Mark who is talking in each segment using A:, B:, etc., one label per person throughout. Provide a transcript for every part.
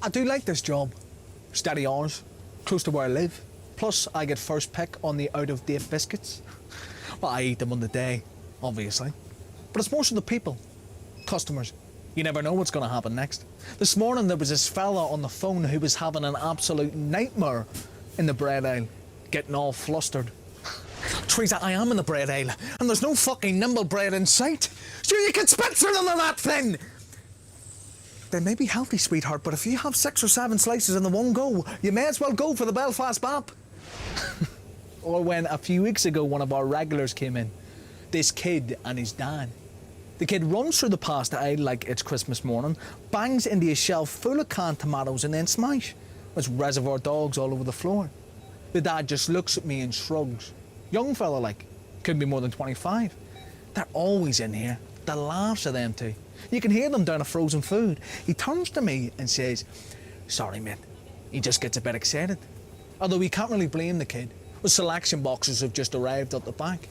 A: I do like this job. Steady hours, close to where I live. Plus, I get first pick on the out-of-date biscuits. Well, I eat them on the day, obviously. But it's more so the people, customers. You never know what's going to happen next. This morning there was this fella on the phone who was having an absolute nightmare in the bread aisle, getting all flustered. Teresa, I am in the bread aisle, and there's no fucking nimble bread in sight. So you can spit through them on that thing! They may be healthy, sweetheart, but if you have 6 or 7 slices in the one go, you may as well go for the Belfast Bap. Or when a few weeks ago one of our regulars came in, this kid and his dad. The kid runs through the pasta aisle like it's Christmas morning, bangs into a shelf full of canned tomatoes and then smash. There's Reservoir Dogs all over the floor. The dad just looks at me and shrugs. Young fella like, could be more than 25. They're always in here. The laughs of them two. You can hear them down a frozen food. He turns to me and says, sorry mate. He just gets a bit excited. Although you can't really blame the kid. The selection boxes have just arrived at the back.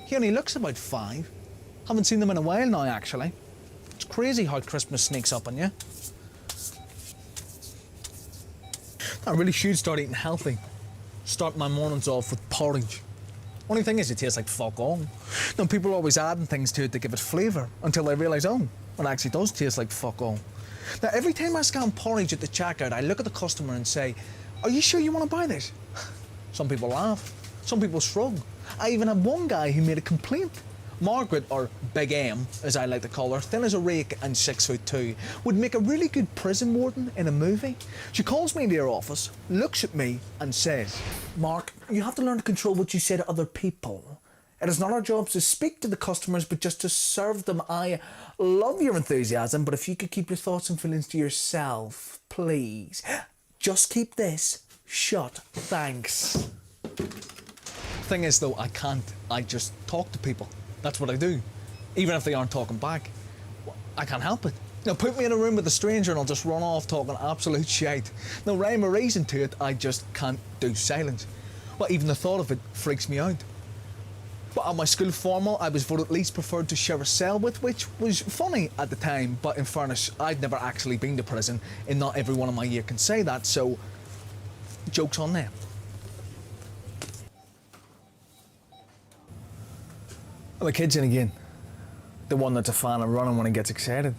A: He only looks about 5. Haven't seen them in a while now, actually. It's crazy how Christmas sneaks up on you. I really should start eating healthy. Start my mornings off with porridge. Only thing is, it tastes like fuck all. Now, people are always adding things to it to give it flavour until they realise, oh, it actually does taste like fuck all. Now, every time I scan porridge at the checkout, I look at the customer and say, are you sure you want to buy this? Some people laugh, some people shrug. I even had one guy who made a complaint. Margaret, or Big M, as I like to call her, thin as a rake and 6'2", would make a really good prison warden in a movie. She calls me into her office, looks at me and says, Mark, you have to learn to control what you say to other people. It is not our jobs to speak to the customers, but just to serve them. I love your enthusiasm, but if you could keep your thoughts and feelings to yourself, please. Just keep this shut. Thanks. Thing is, though, I can't. I just talk to people. That's what I do. Even if they aren't talking back. I can't help it. Now, put me in a room with a stranger and I'll just run off talking absolute shite. No rhyme or reason to it, I just can't do silence. Well, even the thought of it freaks me out. But at my school formal, I was voted least preferred to share a cell with, which was funny at the time, but in fairness, I'd never actually been to prison, and not everyone in my year can say that, so joke's on them. Well, the kid's in again. The one that's a fan of running when he gets excited.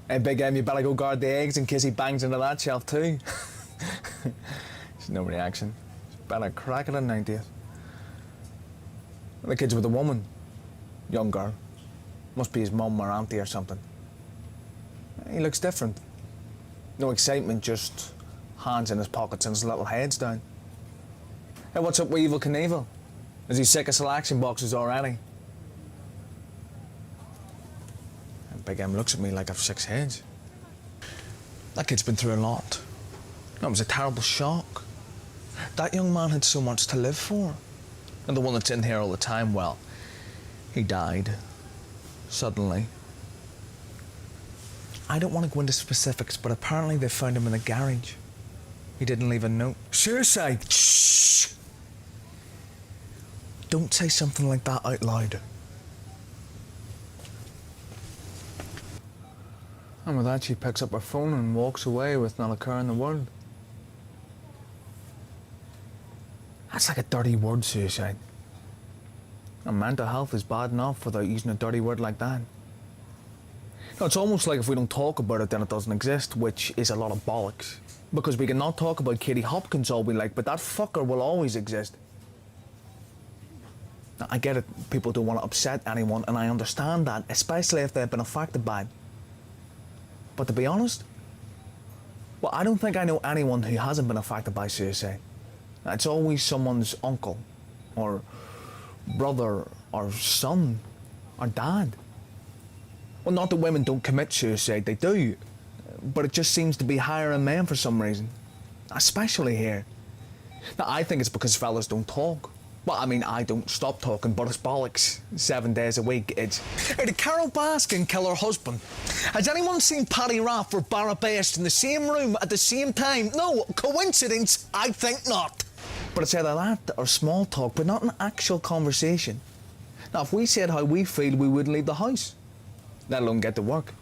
A: Hey, Big M, you better go guard the eggs in case he bangs into that shelf too. There's no reaction. Better crack it at 90th. The kid's with a woman. Young girl. Must be his mum or auntie or something. He looks different. No excitement, just hands in his pockets and his little head's down. Hey, what's up with Evel Knievel? Is he sick of selection boxes already? And Big M looks at me like I've 6 heads. That kid's been through a lot. That was a terrible shock. That young man had so much to live for. And the one that's in here all the time, well, he died. Suddenly. I don't want to go into specifics, but apparently they found him in the garage. He didn't leave a note. Suicide! Shh! Don't say something like that out loud. And with that, she picks up her phone and walks away with not a care in the world. That's like a dirty word, suicide. And mental health is bad enough without using a dirty word like that. Now, it's almost like if we don't talk about it, then it doesn't exist, which is a lot of bollocks. Because we can not talk about Katie Hopkins all we like, but that fucker will always exist. Now, I get it, people don't want to upset anyone, and I understand that, especially if they've been affected by it. But to be honest, well, I don't think I know anyone who hasn't been affected by suicide. It's always someone's uncle, or brother, or son, or dad. Well, not that women don't commit suicide, they do, but it just seems to be higher in men for some reason, especially here. Now, I think it's because fellas don't talk. Well, I mean, I don't stop talking, but it's bollocks. 7 days a week, it's... Hey, did Carol Baskin kill her husband? Has anyone seen Paddy Raff or Barra Best in the same room at the same time? No, coincidence? I think not. But it's either that or small talk, but not an actual conversation. Now, if we said how we feel, we wouldn't leave the house, let alone get to work.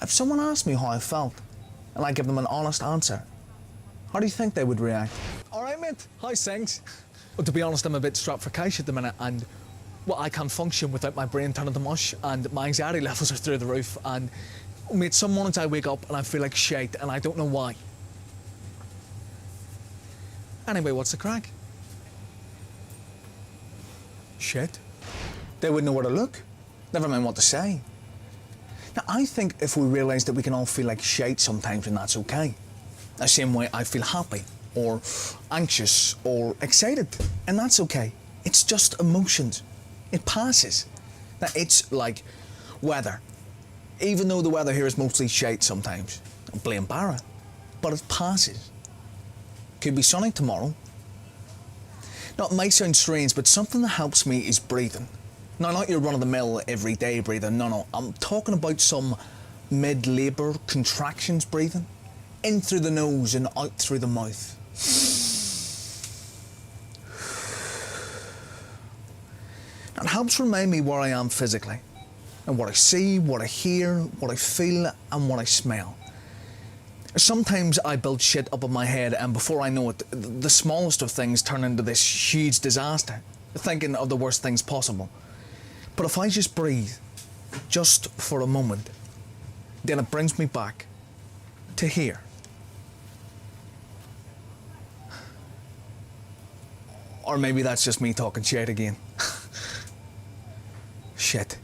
A: If someone asked me how I felt, and I give them an honest answer, how do you think they would react? All right, mate. How's things? Well, to be honest, I'm a bit strapped for cash at the minute, and well, I can't function without my brain turning to mush, and my anxiety levels are through the roof, and mate, some mornings I wake up and I feel like shite, and I don't know why. Anyway, what's the crack? Shit. They wouldn't know where to look. Never mind what to say. Now, I think if we realise that we can all feel like shite sometimes, and that's okay. The same way I feel happy, or anxious, or excited, and that's okay. It's just emotions. It passes. Now, it's like weather. Even though the weather here is mostly shite sometimes, don't blame Barra, but it passes. Could be sunny tomorrow. Now, it might sound strange, but something that helps me is breathing. Now, not your run-of-the-mill everyday breathing, no. I'm talking about some mid-labour contractions breathing. In through the nose and out through the mouth. It helps remind me where I am physically, and what I see, what I hear, what I feel, and what I smell. Sometimes I build shit up in my head, and before I know it, the smallest of things turn into this huge disaster, thinking of the worst things possible. But if I just breathe, just for a moment, then it brings me back to here. Or maybe that's just me talking shit again. Shit.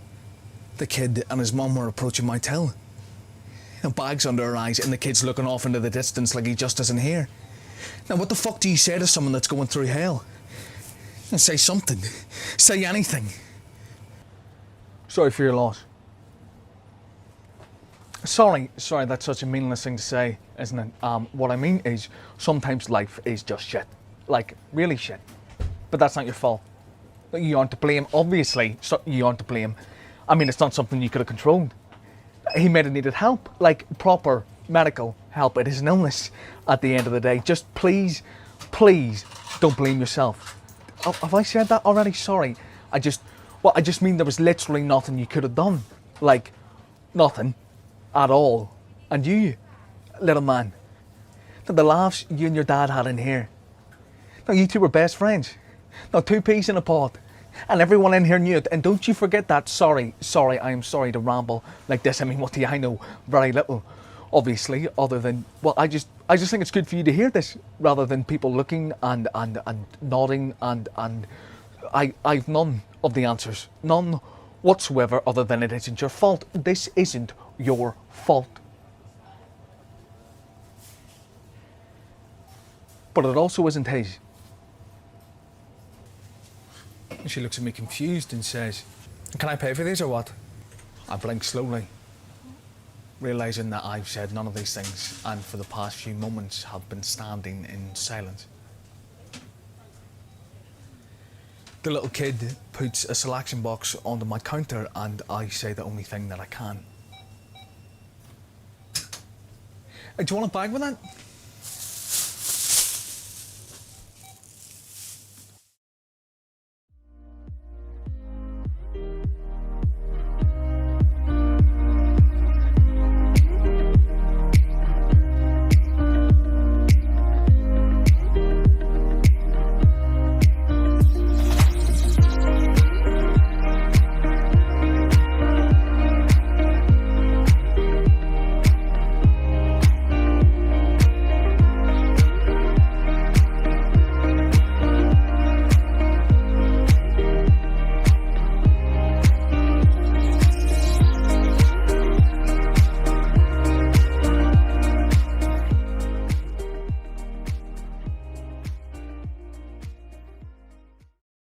A: The kid and his mum were approaching my till. Bags under her eyes, and the kid's looking off into the distance like he just isn't here. Now, what the fuck do you say to someone that's going through hell? And say something. Say anything. Sorry for your loss. Sorry, that's such a meaningless thing to say, isn't it? What I mean is, sometimes life is just shit. Like, really shit. But that's not your fault. You aren't to blame, obviously, you aren't to blame. I mean, it's not something you could have controlled. He may have needed help, like proper medical help. It is an illness at the end of the day. Just please don't blame yourself. Have I said that already? Sorry. I just mean there was literally nothing you could have done. Like, nothing at all. And you, little man, the laughs you and your dad had in here. No, you two were best friends. No, two peas in a pod. And everyone in here knew it. And don't you forget that. Sorry, I am sorry to ramble like this. I mean, what do I know? Very little, obviously, other than, well, I just think it's good for you to hear this, rather than people looking and nodding and I've none of the answers. None whatsoever, other than it isn't your fault. This isn't your fault. But it also isn't his. She looks at me confused and says, "Can I pay for these or what?" I blink slowly, realising that I've said none of these things, and for the past few moments have been standing in silence. The little kid puts a selection box onto my counter, and I say the only thing that I can. Do you want a bag with that?